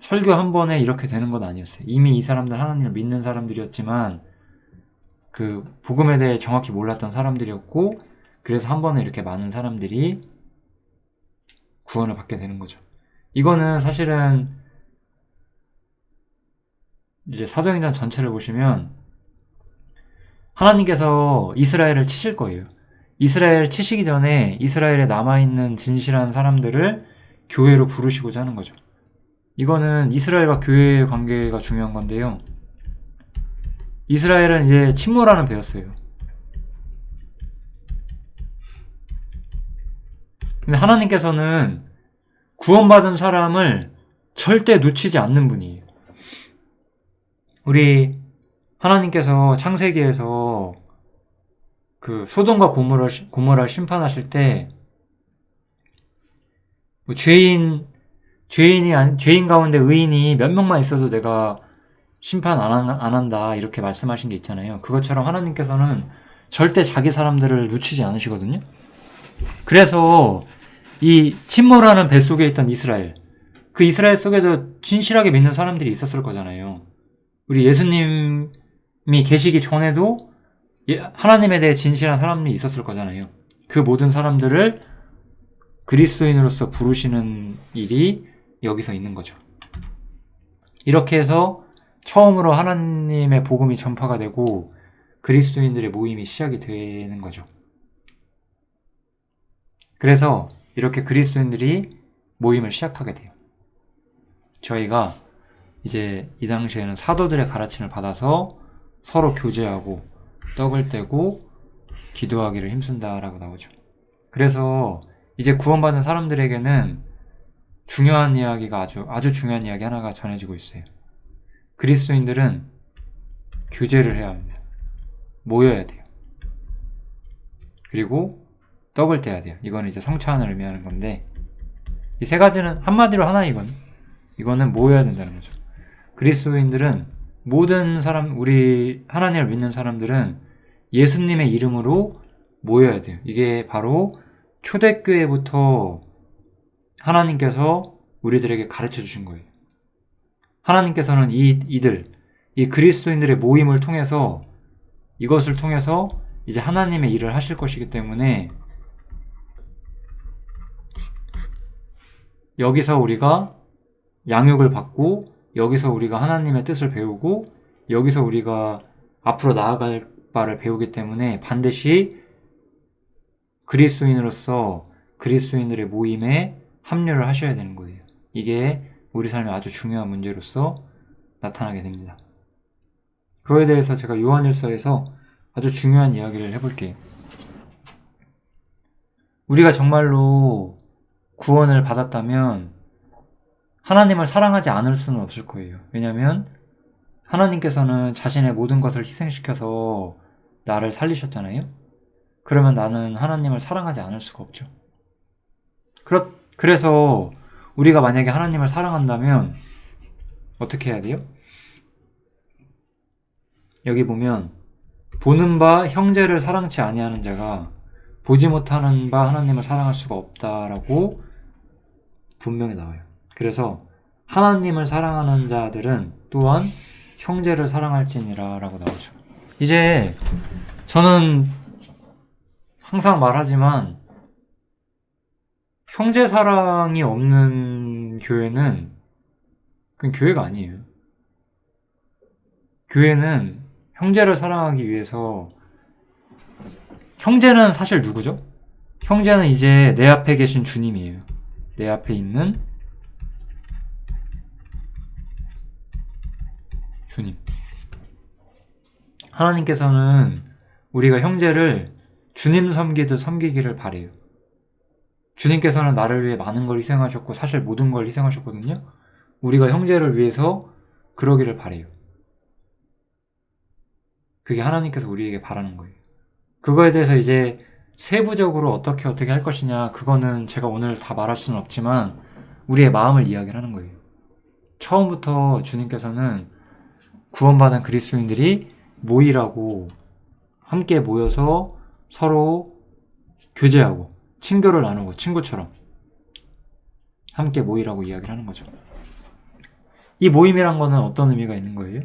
설교 한 번에 이렇게 되는 건 아니었어요. 이미 이 사람들 하나님을 믿는 사람들이었지만 그 복음에 대해 정확히 몰랐던 사람들이었고, 그래서 한 번에 이렇게 많은 사람들이 구원을 받게 되는 거죠. 이거는 사실은 이제 사도행전 전체를 보시면 하나님께서 이스라엘을 치실 거예요. 이스라엘 치시기 전에 이스라엘에 남아있는 진실한 사람들을 교회로 부르시고자 하는 거죠. 이거는 이스라엘과 교회의 관계가 중요한 건데요. 이스라엘은 이제 침몰하는 배였어요. 근데 하나님께서는 구원받은 사람을 절대 놓치지 않는 분이에요. 우리 하나님께서 창세기에서 그 소돔과 고모라를 심판하실 때 뭐 죄인 가운데 의인이 몇 명만 있어도 내가 심판 안 한다 이렇게 말씀하신 게 있잖아요. 그것처럼 하나님께서는 절대 자기 사람들을 놓치지 않으시거든요. 그래서 이 침몰하는 배 속에 있던 이스라엘, 그 이스라엘 속에도 진실하게 믿는 사람들이 있었을 거잖아요. 우리 예수님이 계시기 전에도 하나님에 대해 진실한 사람들이 있었을 거잖아요. 그 모든 사람들을 그리스도인으로서 부르시는 일이 여기서 있는 거죠. 이렇게 해서 처음으로 하나님의 복음이 전파가 되고 그리스도인들의 모임이 시작이 되는 거죠. 그래서 이렇게 그리스도인들이 모임을 시작하게 돼요. 저희가 이제 이 당시에는 사도들의 가르침을 받아서 서로 교제하고 떡을 떼고 기도하기를 힘쓴다라고 나오죠. 그래서 이제 구원받은 사람들에게는 중요한 이야기가 아주 중요한 이야기 하나가 전해지고 있어요. 그리스도인들은 교제를 해야 합니다. 모여야 돼요. 그리고 떡을 떼야 돼요. 이거는 이제 성찬을 의미하는 건데, 이 세 가지는 한마디로 하나, 이거는 모여야 된다는 거죠. 그리스도인들은 모든 사람, 우리 하나님을 믿는 사람들은 예수님의 이름으로 모여야 돼요. 이게 바로 초대교회부터 하나님께서 우리들에게 가르쳐 주신 거예요. 하나님께서는 이 그리스도인들의 모임을 통해서, 이것을 통해서 이제 하나님의 일을 하실 것이기 때문에 여기서 우리가 양육을 받고, 여기서 우리가 하나님의 뜻을 배우고, 여기서 우리가 앞으로 나아갈 바를 배우기 때문에 반드시 그리스도인으로서 그리스도인들의 모임에 합류를 하셔야 되는 거예요. 이게 우리 삶의 아주 중요한 문제로서 나타나게 됩니다. 그거에 대해서 제가 요한일서에서 아주 중요한 이야기를 해볼게요. 우리가 정말로 구원을 받았다면 하나님을 사랑하지 않을 수는 없을 거예요. 왜냐하면 하나님께서는 자신의 모든 것을 희생시켜서 나를 살리셨잖아요. 그러면 나는 하나님을 사랑하지 않을 수가 없죠. 그래서 우리가 만약에 하나님을 사랑한다면 어떻게 해야 돼요? 여기 보면 보는 바 형제를 사랑치 아니하는 자가 보지 못하는 바 하나님을 사랑할 수가 없다라고 분명히 나와요. 그래서 하나님을 사랑하는 자들은 또한 형제를 사랑할지니라 라고 나오죠. 이제 저는 항상 말하지만 형제 사랑이 없는 교회는 그건 교회가 아니에요. 교회는 형제를 사랑하기 위해서, 형제는 사실 누구죠? 형제는 이제 내 앞에 계신 주님이에요. 내 앞에 있는 주님. 하나님께서는 우리가 형제를 주님 섬기듯 섬기기를 바래요. 주님께서는 나를 위해 많은 걸 희생하셨고 사실 모든 걸 희생하셨거든요. 우리가 형제를 위해서 그러기를 바래요. 그게 하나님께서 우리에게 바라는 거예요. 그거에 대해서 이제 세부적으로 어떻게 할 것이냐, 그거는 제가 오늘 다 말할 수는 없지만 우리의 마음을 이야기를 하는 거예요. 처음부터 주님께서는 구원받은 그리스도인들이 모이라고, 함께 모여서 서로 교제하고 친교를 나누고 친구처럼 함께 모이라고 이야기를 하는 거죠. 이 모임이란 거는 어떤 의미가 있는 거예요?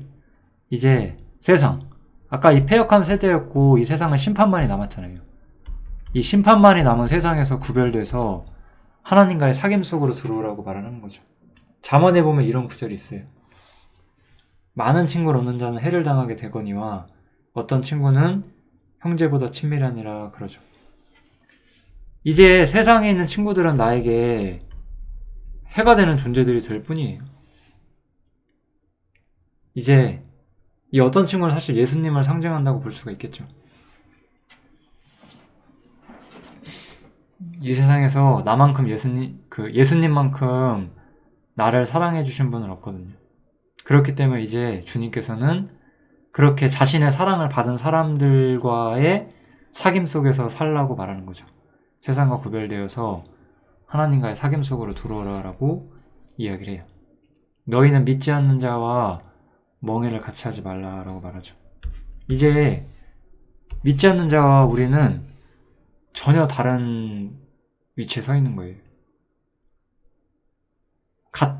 이제 세상, 아까 이 패역한 세대였고 이 세상은 심판만이 남았잖아요. 이 심판만이 남은 세상에서 구별돼서 하나님과의 사귐 속으로 들어오라고 말하는 거죠. 잠언에 보면 이런 구절이 있어요. 많은 친구를 얻는 자는 해를 당하게 되거니와 어떤 친구는 형제보다 친밀하니라 그러죠. 이제 세상에 있는 친구들은 나에게 해가 되는 존재들이 될 뿐이에요. 이제 이 어떤 친구는 사실 예수님을 상징한다고 볼 수가 있겠죠. 이 세상에서 나만큼 예수님만큼 나를 사랑해 주신 분은 없거든요. 그렇기 때문에 이제 주님께서는 그렇게 자신의 사랑을 받은 사람들과의 사귐 속에서 살라고 말하는 거죠. 세상과 구별되어서 하나님과의 사귐 속으로 들어오라라고 이야기를 해요. 너희는 믿지 않는 자와 멍해를 같이 하지 말라라고 말하죠. 이제 믿지 않는 자와 우리는 전혀 다른 위치에 서 있는 거예요.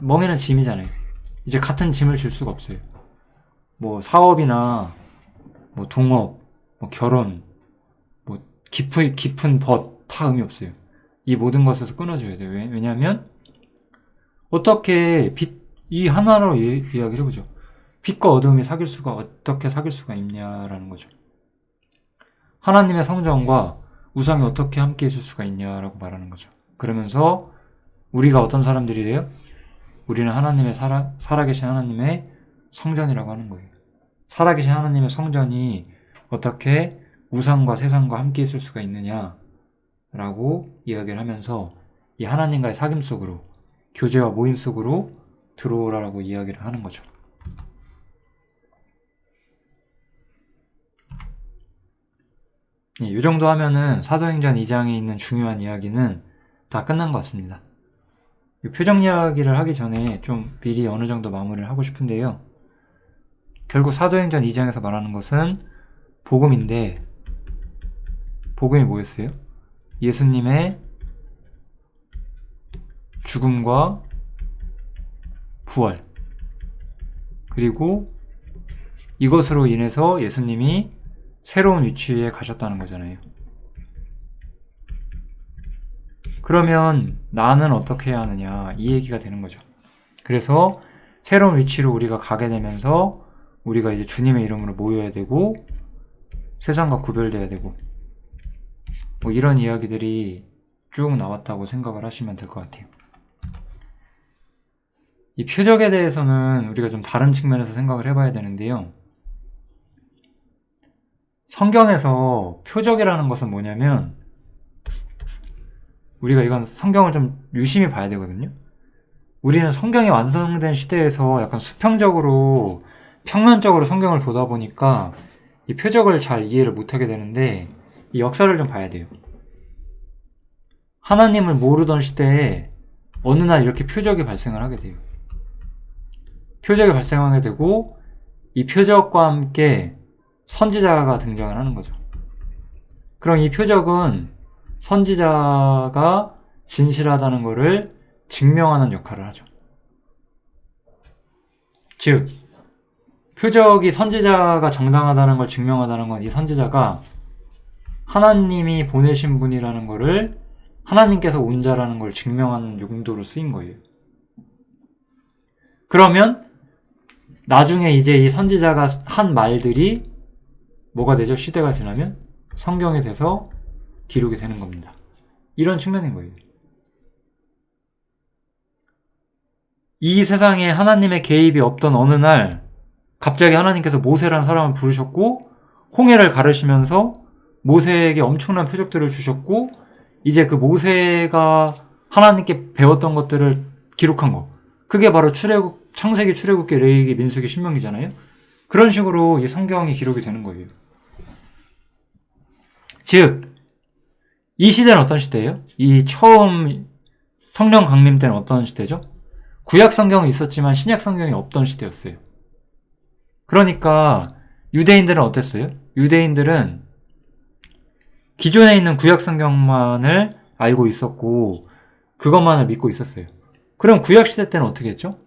멍해는 짐이잖아요. 이제 같은 짐을 질 수가 없어요. 뭐 사업이나 뭐 동업, 뭐 결혼, 뭐 깊은 벗 다 의미 없어요. 이 모든 것에서 끊어져야 돼요. 왜냐하면 어떻게 이 하나로 이야기를 해보죠. 빛과 어둠이 어떻게 사귈 수가 있냐라는 거죠. 하나님의 성전과 우상이 어떻게 함께 있을 수가 있냐라고 말하는 거죠. 그러면서 우리가 어떤 사람들이래요? 우리는 하나님의 살아계신 하나님의 성전이라고 하는 거예요. 살아계신 하나님의 성전이 어떻게 우상과 세상과 함께 있을 수가 있느냐라고 이야기를 하면서 이 하나님과의 사귐 속으로, 교제와 모임 속으로 들어오라고 이야기를 하는 거죠. 이 정도 하면은 사도행전 2장에 있는 중요한 이야기는 다 끝난 것 같습니다. 표적 이야기를 하기 전에 좀 미리 어느 정도 마무리를 하고 싶은데요. 결국 사도행전 2장에서 말하는 것은 복음인데, 복음이 뭐였어요? 예수님의 죽음과 부활, 그리고 이것으로 인해서 예수님이 새로운 위치에 가셨다는 거잖아요. 그러면 나는 어떻게 해야 하느냐, 이 얘기가 되는 거죠. 그래서 새로운 위치로 우리가 가게 되면서 우리가 이제 주님의 이름으로 모여야 되고 세상과 구별돼야 되고 뭐 이런 이야기들이 쭉 나왔다고 생각을 하시면 될 것 같아요. 이 표적에 대해서는 우리가 좀 다른 측면에서 생각을 해봐야 되는데요. 성경에서 표적이라는 것은 뭐냐면, 우리가 이건 성경을 좀 유심히 봐야 되거든요. 우리는 성경이 완성된 시대에서 약간 수평적으로, 평면적으로 성경을 보다 보니까 이 표적을 잘 이해를 못하게 되는데, 이 역사를 좀 봐야 돼요. 하나님을 모르던 시대에 어느 날 이렇게 표적이 발생을 하게 돼요. 표적이 발생하게 되고 이 표적과 함께 선지자가 등장을 하는 거죠. 그럼 이 표적은 선지자가 진실하다는 것을 증명하는 역할을 하죠. 즉, 표적이 선지자가 정당하다는 걸 증명하다는 건 이 선지자가 하나님이 보내신 분이라는 것을, 하나님께서 온 자라는 걸 증명하는 용도로 쓰인 거예요. 그러면 나중에 이제 이 선지자가 한 말들이 뭐가 되죠? 시대가 지나면 성경에 돼서 기록이 되는 겁니다. 이런 측면인 거예요. 이 세상에 하나님의 개입이 없던 어느 날 갑자기 하나님께서 모세라는 사람을 부르셨고 홍해를 가르시면서 모세에게 엄청난 표적들을 주셨고, 이제 그 모세가 하나님께 배웠던 것들을 기록한 거, 그게 바로 창세기, 출애굽기, 레위기, 민수기, 신명기잖아요. 그런 식으로 이 성경이 기록이 되는 거예요. 즉, 이 시대는 어떤 시대예요? 이 처음 성령 강림 때는 어떤 시대죠? 구약 성경은 있었지만 신약 성경이 없던 시대였어요. 그러니까 유대인들은 어땠어요? 유대인들은 기존에 있는 구약 성경만을 알고 있었고 그것만을 믿고 있었어요. 그럼 구약 시대 때는 어떻게 했죠?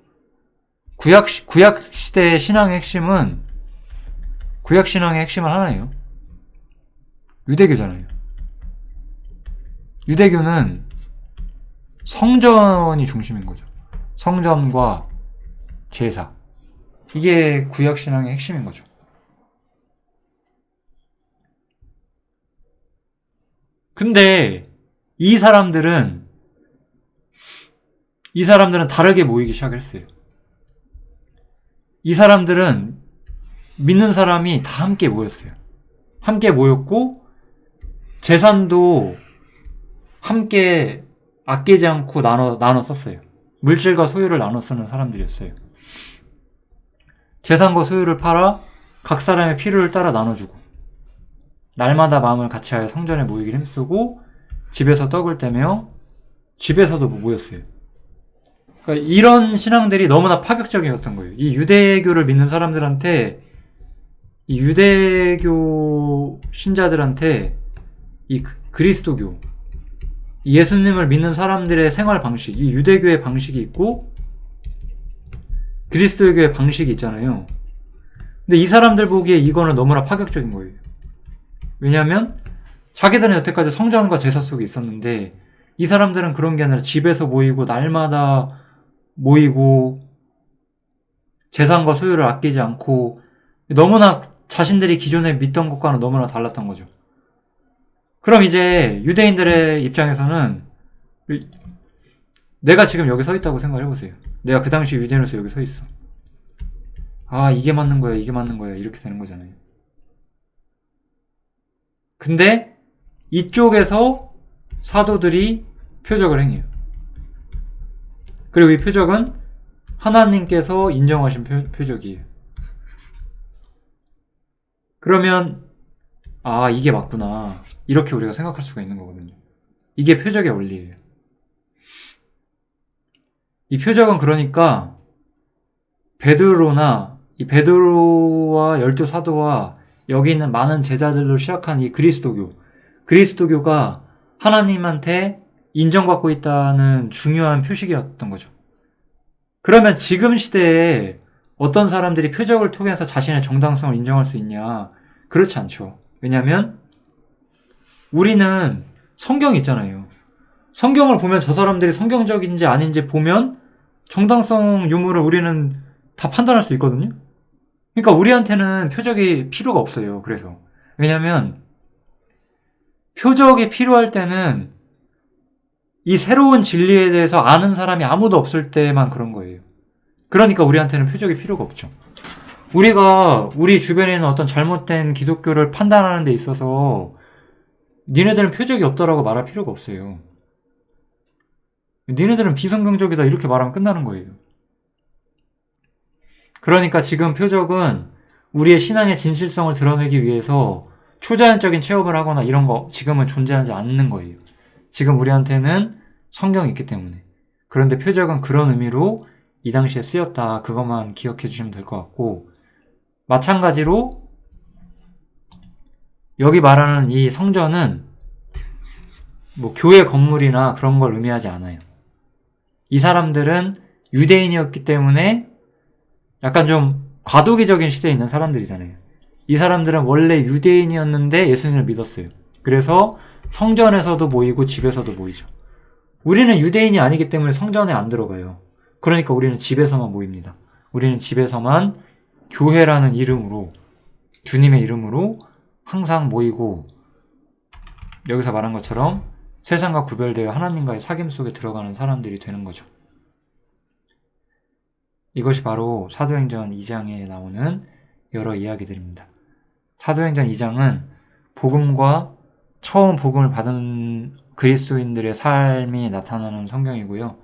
구약 시대의 신앙의 핵심은 구약 신앙의 핵심은 하나예요. 유대교잖아요. 유대교는 성전이 중심인 거죠. 성전과 제사. 이게 구약 신앙의 핵심인 거죠. 근데 이 사람들은 다르게 모이기 시작했어요. 이 사람들은 믿는 사람이 다 함께 모였어요. 함께 모였고 재산도 함께 아끼지 않고 나눠 썼어요. 물질과 소유를 나눠 쓰는 사람들이었어요. 재산과 소유를 팔아 각 사람의 필요를 따라 나눠주고 날마다 마음을 같이하여 성전에 모이기를 힘쓰고 집에서 떡을 떼며 집에서도 모였어요. 그러니까 이런 신앙들이 너무나 파격적이었던 거예요. 이 유대교를 믿는 사람들한테, 이 유대교 신자들한테 이 그리스도교, 예수님을 믿는 사람들의 생활 방식, 이 유대교의 방식이 있고 그리스도교의 방식이 있잖아요. 근데 이 사람들 보기에 이거는 너무나 파격적인 거예요. 왜냐하면 자기들은 여태까지 성전과 제사 속에 있었는데 이 사람들은 그런 게 아니라 집에서 모이고 날마다 모이고 재산과 소유를 아끼지 않고 너무나 자신들이 기존에 믿던 것과는 너무나 달랐던 거죠. 그럼 이제 유대인들의 입장에서는 내가 지금 여기 서 있다고 생각을 해보세요. 내가 그 당시 유대인으로서 여기 서 있어. 아, 이게 맞는 거야, 이게 맞는 거야, 이렇게 되는 거잖아요. 근데 이쪽에서 사도들이 표적을 행해요. 그리고 이 표적은 하나님께서 인정하신 표적이에요. 그러면 아, 이게 맞구나, 이렇게 우리가 생각할 수가 있는 거거든요. 이게 표적의 원리예요. 이 표적은 그러니까 이 베드로와 12사도와 여기 있는 많은 제자들로 시작한 이 그리스도교가 하나님한테 인정받고 있다는 중요한 표식이었던 거죠. 그러면 지금 시대에 어떤 사람들이 표적을 통해서 자신의 정당성을 인정할 수 있냐? 그렇지 않죠. 왜냐하면 우리는 성경이 있잖아요. 성경을 보면 저 사람들이 성경적인지 아닌지 보면 정당성 유무를 우리는 다 판단할 수 있거든요. 그러니까 우리한테는 표적이 필요가 없어요. 그래서 왜냐하면 표적이 필요할 때는 이 새로운 진리에 대해서 아는 사람이 아무도 없을 때만 그런 거예요. 그러니까 우리한테는 표적이 필요가 없죠. 우리가 우리 주변에 있는 어떤 잘못된 기독교를 판단하는 데 있어서 니네들은 표적이 없다라고 말할 필요가 없어요. 니네들은 비성경적이다 이렇게 말하면 끝나는 거예요. 그러니까 지금 표적은 우리의 신앙의 진실성을 드러내기 위해서 초자연적인 체험을 하거나 이런 거 지금은 존재하지 않는 거예요. 지금 우리한테는 성경이 있기 때문에. 그런데 표적은 그런 의미로 이 당시에 쓰였다. 그것만 기억해 주시면 될 것 같고, 마찬가지로 여기 말하는 이 성전은 뭐 교회 건물이나 그런 걸 의미하지 않아요. 이 사람들은 유대인이었기 때문에 약간 좀 과도기적인 시대에 있는 사람들이잖아요. 이 사람들은 원래 유대인이었는데 예수님을 믿었어요. 그래서 성전에서도 모이고 집에서도 모이죠. 우리는 유대인이 아니기 때문에 성전에 안 들어가요. 그러니까 우리는 집에서만 모입니다. 우리는 집에서만 교회라는 이름으로, 주님의 이름으로 항상 모이고, 여기서 말한 것처럼 세상과 구별되어 하나님과의 사귐 속에 들어가는 사람들이 되는 거죠. 이것이 바로 사도행전 2장에 나오는 여러 이야기들입니다. 사도행전 2장은 복음과 처음 복음을 받은 그리스도인들의 삶이 나타나는 성경이고요.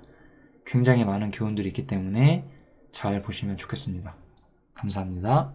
굉장히 많은 교훈들이 있기 때문에 잘 보시면 좋겠습니다. 감사합니다.